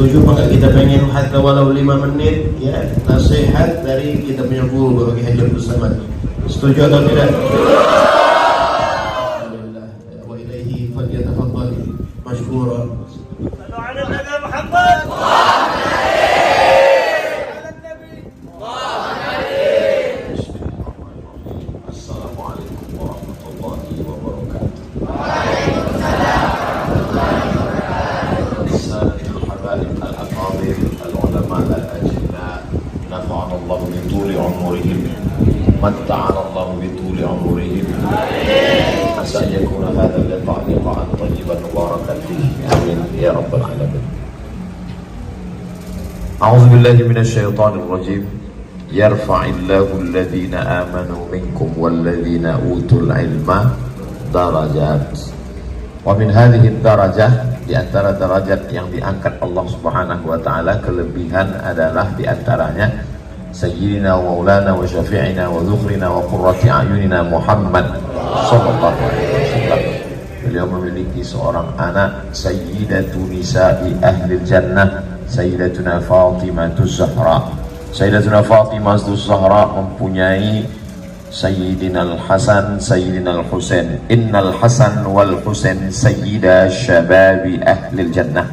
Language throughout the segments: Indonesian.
Setuju maka kita pengen hatta walau 5 menit ya, nasihat dari kita punya guru bagi Haji Abdul Samad. Setuju atau tidak? Alhamdulillah. Wa ilaihi falyatafaddal mashkura. Sallu ala Nabi Muhammad. Assalamualaikum warahmatullahi wabarakatuh. العلماء الأجلاء نفعنا الله بطول عمرهم متعنا الله بطول عمرهم عسى أن يكون هذا اللقاء لقاء طيبا مباركا فيه آمين يا رب العالمين. أعوذ بالله من الشيطان الرجيم. يرفع الله الذين آمنوا منكم والذين أوتوا العلم درجات. ومن هذه الدرجة, di antara derajat yang diangkat Allah Subhanahu wa taala, kelebihan adalah di antaranya Sayyidina wa Maulana wa Syafi'ina wa Dzukhrina wa Qurrati A'yunina Muhammad sallallahu alaihi wasallam. Beliau memiliki seorang anak, Sayyidatu Nisa'i Ahlil Jannah, Sayyidatuna Fatimatus Zahra. Sayyidatuna Fatimatus Zahra mempunyai Sayyidina Al-Hasan, Sayyidina Al-Husain. Innal Hasan wal Husain sayyida syababi ahlil jannah.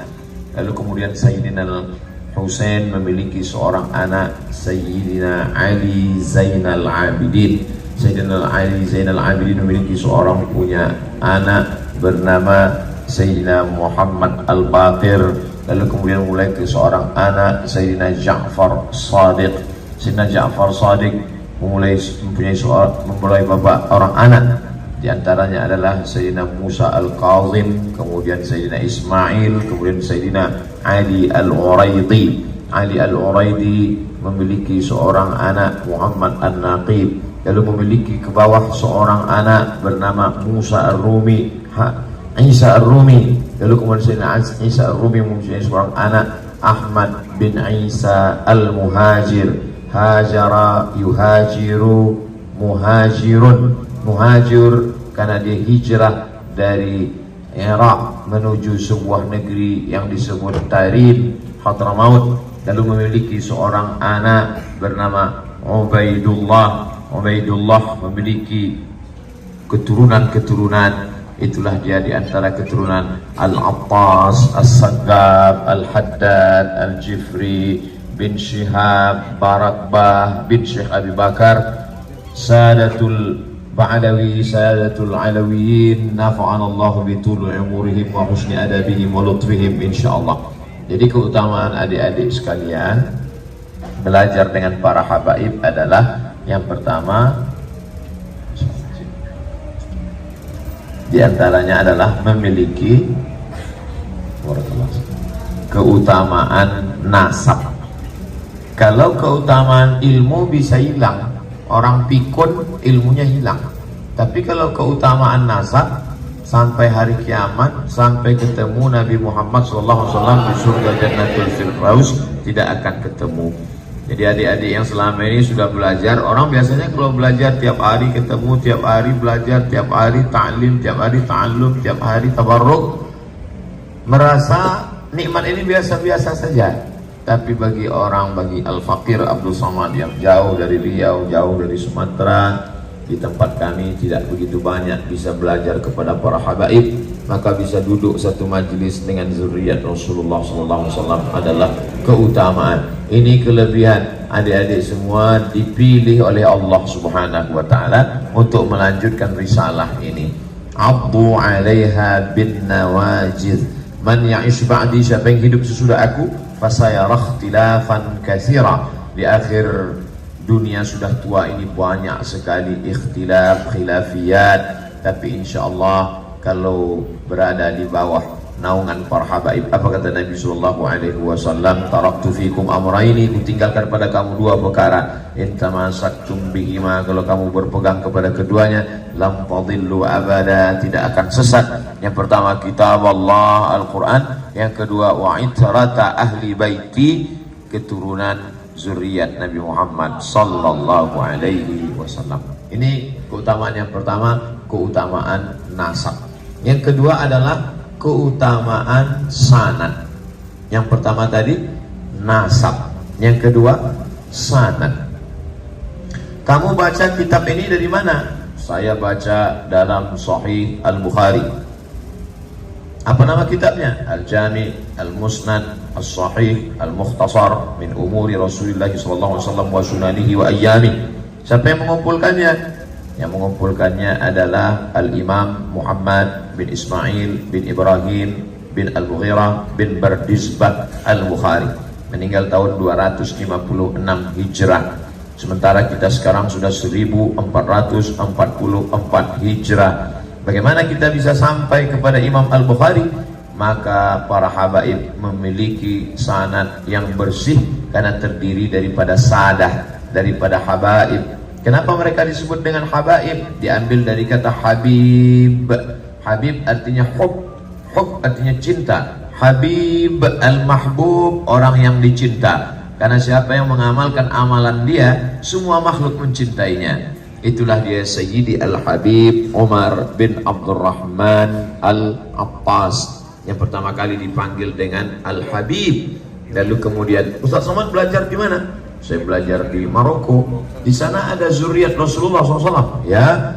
Lalu kemudian Sayyidina Al-Husain memiliki seorang anak, Sayyidina Ali Zainal Abidin. Sayyidina Ali Zainal Abidin memiliki seorang punya anak bernama Sayyidina Muhammad Al-Baqir. Lalu kemudian mulai ke seorang anak, Sayyidina Ja'far Shadiq. Sayyidina Ja'far Shadiq memulai bapak orang anak, di antaranya adalah Sayyidina Musa Al-Kazim, kemudian Sayyidina Ismail, kemudian Sayyidina Ali Al-Uraidi. Ali Al-Uraidi memiliki seorang anak, Muhammad An-Naqib. Lalu memiliki ke bawah seorang anak bernama Musa Ar-Rumi, Isa Ar-Rumi. Lalu kemudian Sayyidina Isa Ar-Rumi mempunyai seorang anak, Ahmad bin Isa Al-Muhajir. Hajara yuhajiru muhajirun. Muhajir karena dia hijrah dari Irak menuju sebuah negeri yang disebut Tarim, Hadramaut. Lalu memiliki seorang anak bernama Ubaidullah. Ubaidullah memiliki keturunan-keturunan. Itulah dia di antara keturunan Al-Attas, As-Saggab, Al-Haddad, Al-Jifri bin Syihab, Barakbah bin Syekh Abi Bakar, Sadatul Ba'dawi, Sadatul Alawiyin, nafa'an Allah bitul umurihim wa husni adabihim wa lutfihim insyaallah. Jadi keutamaan adik-adik sekalian belajar dengan para habaib adalah yang pertama, di antaranya adalah memiliki keutamaan nasab. Kalau keutamaan ilmu bisa hilang, orang pikun ilmunya hilang. Tapi kalau keutamaan nasab, sampai hari kiamat, sampai ketemu Nabi Muhammad SAW di surga Jannatul Firdaus, tidak akan ketemu. Jadi adik-adik yang selama ini sudah belajar, orang biasanya kalau belajar tiap hari ketemu, tiap hari belajar, tiap hari ta'lim, tiap hari ta'allum, tiap hari tabarruk, merasa nikmat ini biasa-biasa saja. Tapi bagi Al-Faqir Abdul Samad yang jauh dari Riau, jauh dari Sumatera, di tempat kami tidak begitu banyak bisa belajar kepada para habaib, maka bisa duduk satu majlis dengan zuriat Rasulullah SAW adalah keutamaan. Ini kelebihan. Adik-adik semua dipilih oleh Allah Subhanahu wa taala untuk melanjutkan risalah ini. Abdu 'alaiha bin nawajiz. Man ya'ish ba'di, siapa yang hidup sesudah aku, fasayara ikhtilafan katsira. Di akhir dunia sudah tua ini banyak sekali ikhtilaf, khilafiyat, tapi insyaallah kalau berada di bawah naungan para habaib, apa kata Nabi sallallahu alaihi wasallam, taraktu fikum amraini, kutinggalkan pada kamu dua perkara, in tamassaktum bihima, kalau kamu berpegang kepada keduanya, lam tadillu abada, tidak akan sesat. Yang pertama kitab Allah Al-Quran, yang kedua wa itrata ahli baiti, keturunan zuriat Nabi Muhammad sallallahu alaihi wasallam. Ini keutamaan yang pertama, keutamaan nasab. Yang kedua adalah keutamaan sanad. Yang pertama tadi nasab, yang kedua sanad. Kamu baca kitab ini dari mana? Saya baca dalam Sahih Al-Bukhari. Apa nama kitabnya? Al-Jami, Al-Musnad, Al-Sahih, Al-Mukhtasar min umuri Rasulullah SAW wa sunanihi wa ayyami. Siapa yang mengumpulkannya? Yang mengumpulkannya adalah Al-Imam Muhammad bin Ismail bin Ibrahim bin Al-Mughirah bin Bardizbah Al-Bukhari, meninggal tahun 256 Hijrah. Sementara kita sekarang sudah 1444 Hijrah. Bagaimana kita bisa sampai kepada Imam Al-Bukhari? Maka para habaib memiliki sanad yang bersih karena terdiri daripada sadah, daripada habaib. Kenapa mereka disebut dengan habaib? Diambil dari kata habib. Habib artinya hub, hub artinya cinta. Habib al-mahbub, orang yang dicinta. Karena siapa yang mengamalkan amalan dia, semua makhluk mencintainya. Itulah dia Sayyidi Al-Habib Umar bin Abdurrahman Al-Attas, yang pertama kali dipanggil dengan Al-Habib. Lalu kemudian, Ustaz Somad belajar di mana? Saya belajar di Maroko. Di sana ada zuriat Rasulullah SAW. Ya,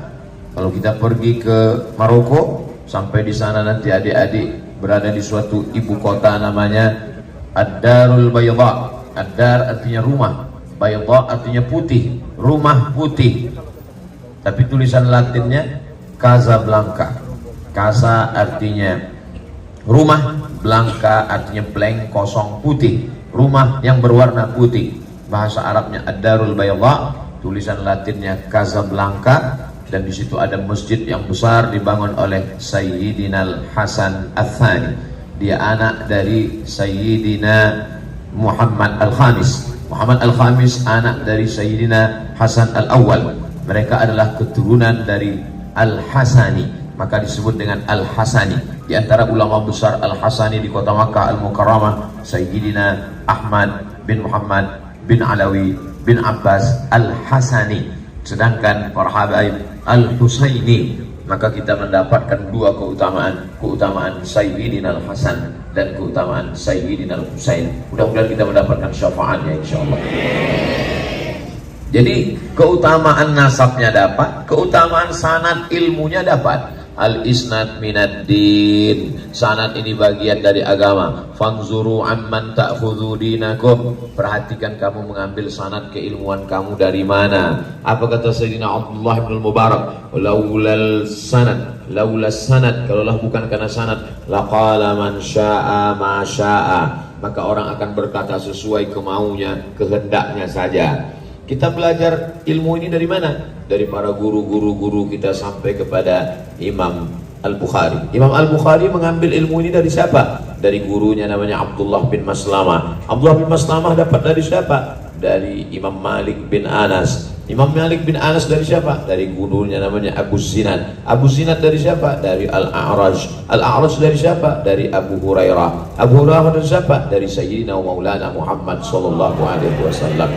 kalau kita pergi ke Maroko, sampai di sana nanti adik-adik berada di suatu ibu kota namanya Ad-Darul Bayda. Ad-Dar artinya rumah, Bayda artinya putih, rumah putih. Tapi tulisan Latinnya Casablanca. Casa artinya rumah, Blanca artinya blank, kosong, putih. Rumah yang berwarna putih. Bahasa Arabnya Ad-Darul Bayda, tulisan Latinnya Casablanca. Dan di situ ada masjid yang besar dibangun oleh Sayyidina Al-Hasan Al-Thani. Dia anak dari Sayyidina Muhammad Al-Khamis. Muhammad Al-Khamis anak dari Sayyidina Hasan Al-Awwal. Mereka adalah keturunan dari Al-Hasani, maka disebut dengan Al-Hasani. Di antara ulama besar Al-Hasani di kota Makkah Al-Mukarramah, Sayyidina Ahmad bin Muhammad bin Alawi bin Abbas Al-Hasani. Sedangkan para habaib Al-Husaini. Maka kita mendapatkan dua keutamaan, keutamaan Sayyidina Al-Hasan dan keutamaan Sayyidina Al-Husain. Mudah-mudahan kita mendapatkan syafaatnya insyaallah. Jadi keutamaan nasabnya dapat, keutamaan sanad ilmunya dapat. Al-isnad minad din, sanad ini bagian dari agama. Fanzuru amman ta'khudhu dinakum, perhatikan kamu mengambil sanad keilmuan kamu dari mana. Apa kata Sayyidina Abdullah bin Mubarak? Laulal sanad, laulas sanad, kalaulah bukan karena sanad, laqala man syaa ma syaa, maka orang akan berkata sesuai kemaunya, kehendaknya saja. Kita belajar ilmu ini dari mana? Dari para guru-guru kita sampai kepada Imam Al-Bukhari. Imam Al-Bukhari mengambil ilmu ini dari siapa? Dari gurunya namanya Abdullah bin Maslamah. Abdullah bin Maslamah dapat dari siapa? Dari Imam Malik bin Anas. Imam Malik bin Anas dari siapa? Dari gurunya namanya Abu Zinad. Abu Zinad dari siapa? Dari Al-A'raj. Al-A'raj dari siapa? Dari Abu Hurairah. Abu Hurairah dari siapa? Dari Sayyidina Maulana Muhammad sallallahu alaihi wasallam.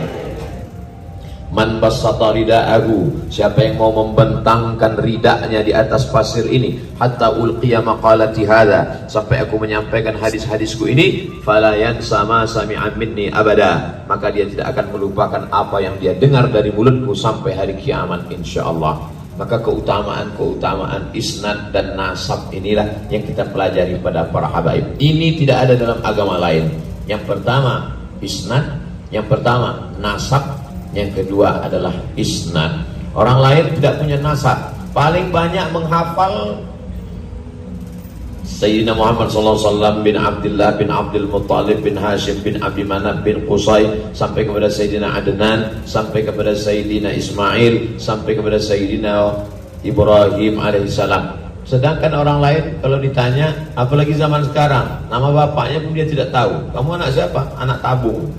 Man bassata rida'ahu, siapa yang mau membentangkan ridaknya di atas pasir ini, hatta ulqiya maqalati hadza, sampai aku menyampaikan hadis-hadisku ini, fala yansa ma sami'a minni abada, maka dia tidak akan melupakan apa yang dia dengar dari mulutku sampai hari kiamat insyaallah. Maka keutamaan isnad dan nasab inilah yang kita pelajari pada para habaib. Ini tidak ada dalam agama lain. Yang pertama isnad, yang pertama nasab, yang kedua adalah isnad. Orang lain tidak punya nasab, paling banyak menghafal Sayyidina Muhammad SAW bin Abdullah bin Abdul Muttalib bin Hashim bin Abi Manaf bin Qusay, sampai kepada Sayyidina Adnan, sampai kepada Sayyidina Ismail, sampai kepada Sayyidina Ibrahim alaihissalam. Sedangkan orang lain kalau ditanya, apalagi zaman sekarang, nama bapaknya pun dia tidak tahu. Kamu anak siapa? Anak tabung.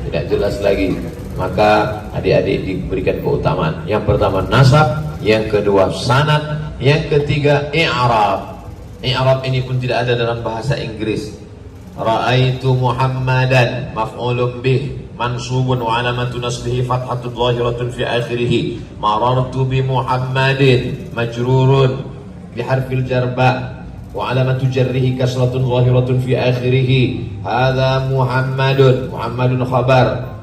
Tidak jelas lagi. Maka adik-adik diberikan keutamaan. Yang pertama nasab, yang kedua sanad, yang ketiga i'rab. I'rab ini pun tidak ada dalam bahasa Inggris. Ra'aitu Muhammadan maf'ulun bih mansubun wa alamatu nasbihi fathatun zahiratun fi akhirih. Marartu bi Muhammadin majrurun bi harfil jarba wa alamatu jarrihi kasratun zahiratun fi akhirih. Hadza Muhammadun khabar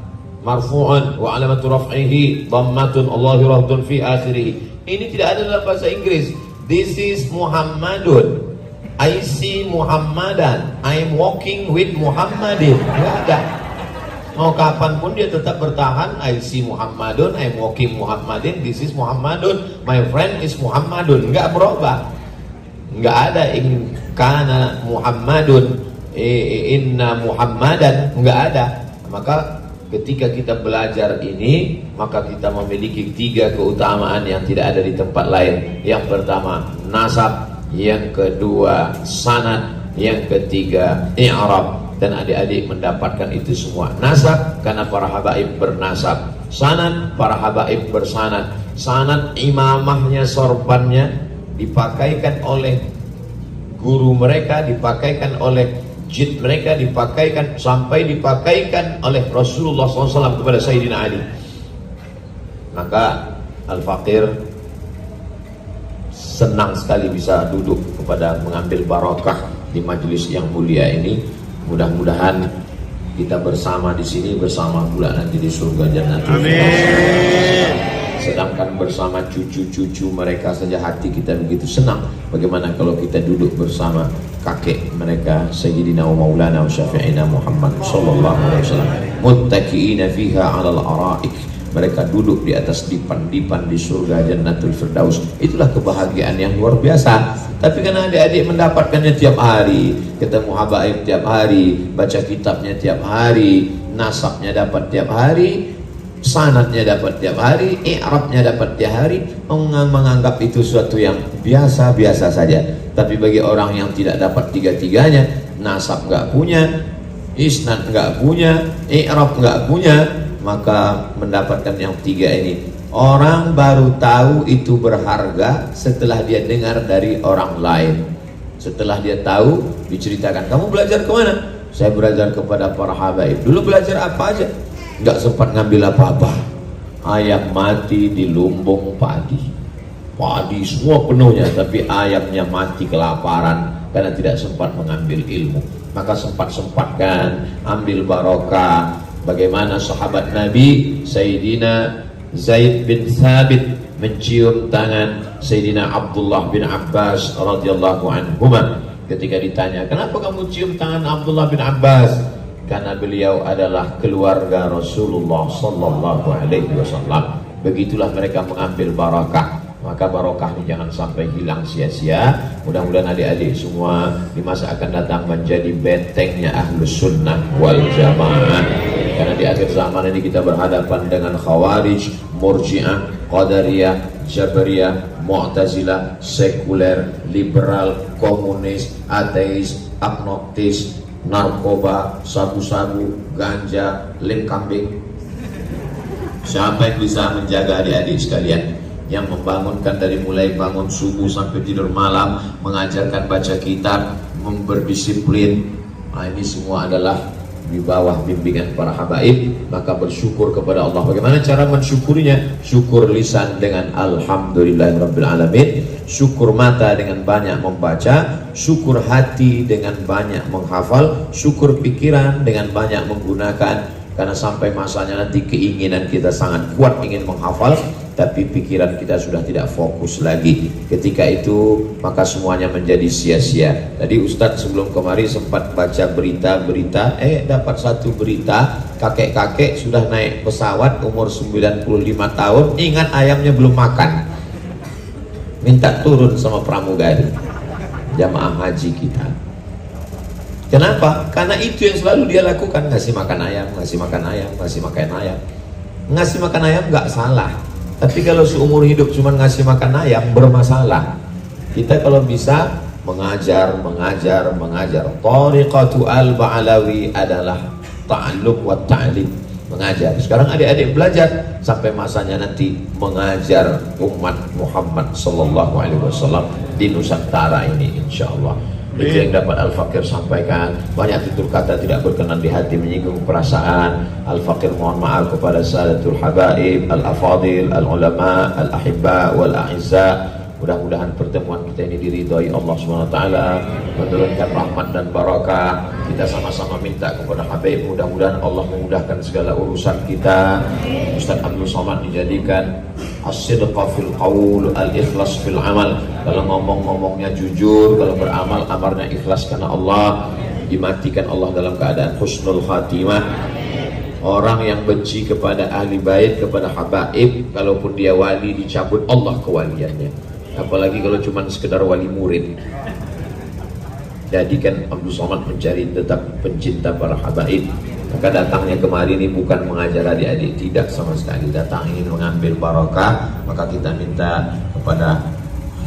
marfu'un wa alamatu raf'ihi dhammatun zahiratun fi akhirih. Ini tidak ada dalam bahasa Inggris. This is Muhammadun. I see Muhammadan. I'm walking with Muhammadin. Enggak ada. Mau kapanpun dia tetap bertahan. I see Muhammadun. I'm walking Muhammadin. This is Muhammadun. My friend is Muhammadun. Enggak berubah. Enggak ada in kana Muhammadun, inna Muhammadan. Enggak ada. Maka ketika kita belajar ini, maka kita memiliki 3 keutamaan yang tidak ada di tempat lain. Yang pertama nasab, yang kedua sanad, yang ketiga i'rab. Dan adik-adik mendapatkan itu semua. Nasab karena para habaib bernasab, sanad para habaib bersanad. Sanad imamahnya, sorbannya dipakaikan oleh guru mereka, dipakaikan oleh jid mereka, dipakaikan sampai dipakaikan oleh Rasulullah SAW kepada Sayyidina Ali. Maka Al-Faqir senang sekali bisa duduk kepada mengambil barakah di majelis yang mulia ini. Mudah-mudahan kita bersama di sini, bersama pula nanti di surga Jannatul Firdaus. Sedangkan bersama cucu-cucu mereka saja hati kita begitu senang. Bagaimana kalau kita duduk bersama kakek mereka, Sayyidina wa Maulana wa Syafi'ina Muhammad sallallahu alaihi wasallam, muttaqiina fiha 'alal ara'ik. Mereka duduk di atas dipan-dipan di surga Jannatul Firdaus. Itulah kebahagiaan yang luar biasa. Tapi karena adik-adik mendapatkannya tiap hari, ketemu habaib tiap hari, baca kitabnya tiap hari, nasabnya dapat tiap hari, sanadnya dapat tiap hari, i'rabnya dapat tiap hari, menganggap itu suatu yang biasa-biasa saja. Tapi bagi orang yang tidak dapat 3-tiganya, nasab nggak punya, isnad nggak punya, i'rab nggak punya, maka mendapatkan yang 3 ini. Orang baru tahu itu berharga setelah dia dengar dari orang lain. Setelah dia tahu, diceritakan, kamu belajar kemana? Saya belajar kepada para habaib. Dulu belajar apa aja? Nggak sempat ngambil apa-apa. Ayam mati di lumbung padi. Padi semua penuhnya, tapi ayamnya mati kelaparan karena tidak sempat mengambil ilmu. Maka sempat-sempatkan ambil barokah. Bagaimana sahabat Nabi Sayyidina Zaid bin Thabit mencium tangan Sayyidina Abdullah bin Abbas radhiyallahu anhuma. Ketika ditanya, kenapa kamu cium tangan Abdullah bin Abbas? Karena beliau adalah keluarga Rasulullah sallallahu alaihi wasallam. Begitulah mereka mengambil barakah. Maka barakah ini jangan sampai hilang sia-sia. Mudah-mudahan adik-adik semua di masa akan datang menjadi bentengnya Ahlus Sunnah wal Jamaah. Karena di akhir zaman ini kita berhadapan dengan Khawarij, Murji'ah, Qadariyah, Jabariyah, Mu'tazilah, sekuler, liberal, komunis, ateis, agnostis, narkoba, sabu-sabu, ganja, lem kambing. Siapa yang bisa menjaga adik-adik sekalian? Yang membangunkan dari mulai bangun subuh sampai tidur malam, mengajarkan baca kitab, berdisiplin. Nah, ini semua adalah di bawah bimbingan para habaib. Maka bersyukur kepada Allah. Bagaimana cara mensyukurinya? Syukur lisan dengan alhamdulillahirrabbilalamin, syukur mata dengan banyak membaca, syukur hati dengan banyak menghafal, syukur pikiran dengan banyak menggunakan. Karena sampai masanya nanti keinginan kita sangat kuat ingin menghafal, tapi pikiran kita sudah tidak fokus lagi. Ketika itu maka semuanya menjadi sia-sia. Tadi Ustadz sebelum kemari sempat baca berita-berita, dapat satu berita, kakek-kakek sudah naik pesawat umur 95 tahun, ingat ayamnya belum makan, minta turun sama pramugari jamaah haji kita. Kenapa? Karena itu yang selalu dia lakukan, ngasih makan ayam, ngasih makan ayam, ngasih makan ayam. Ngasih makan ayam nggak salah, tapi kalau seumur hidup cuma ngasih makan ayam bermasalah. Kita kalau bisa mengajar. Thariqatu al-Ba'alawi adalah ta'allum wa ta'lim, mengajar. Sekarang adik-adik belajar sampai masanya nanti mengajar umat Muhammad sallallahu alaihi wasallam di Nusantara ini insyaallah. Itu yang dapat Al-Faqir sampaikan. Banyak tutur kata tidak berkenan di hati, menyinggung perasaan. Al-Faqir mohon maaf kepada Sadatul Habaib, Al-Afadil, Al-Ulama, Al-Ahibba, Wal-A'izza. Mudah-mudahan pertemuan kita ini diridhai Allah Subhanahu wa taala, menurunkan rahmat dan barakah. Kita sama-sama minta kepada Habib, mudah-mudahan Allah memudahkan segala urusan kita. Ustaz Abdul Somad dijadikan as-sidqa fil qaul, al-ikhlas fil amal. Kalau ngomongnya jujur, kalau beramal amarnya ikhlas karena Allah. Dimatikan Allah dalam keadaan husnul khatimah. Orang yang benci kepada ahli bait, kepada habaib, kalaupun dia wali, dicabut Allah kewaliannya. Apalagi kalau cuma sekedar wali murid. Jadikan Abdul Somad mencari tetap pencinta para habaib. Maka datangnya kemari ini bukan mengajar adik-adik, tidak sama sekali. Datang ingin mengambil barakah. Maka kita minta kepada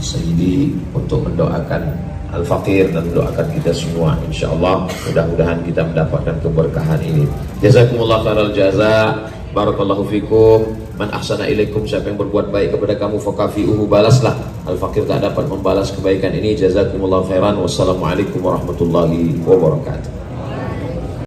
Sayyidi untuk mendoakan Al-Faqir dan mendoakan kita semua. InsyaAllah mudah-mudahan kita mendapatkan keberkahan ini. Jazakumullah khairal jaza. Barakallahu fikum. Man ahsana ilaikum, siapa yang berbuat baik kepada kamu fakafi'uhu, balaslah. Al-Faqir tak dapat membalas kebaikan ini. Jazakumullah khairan. Wassalamualaikum warahmatullahi wabarakatuh.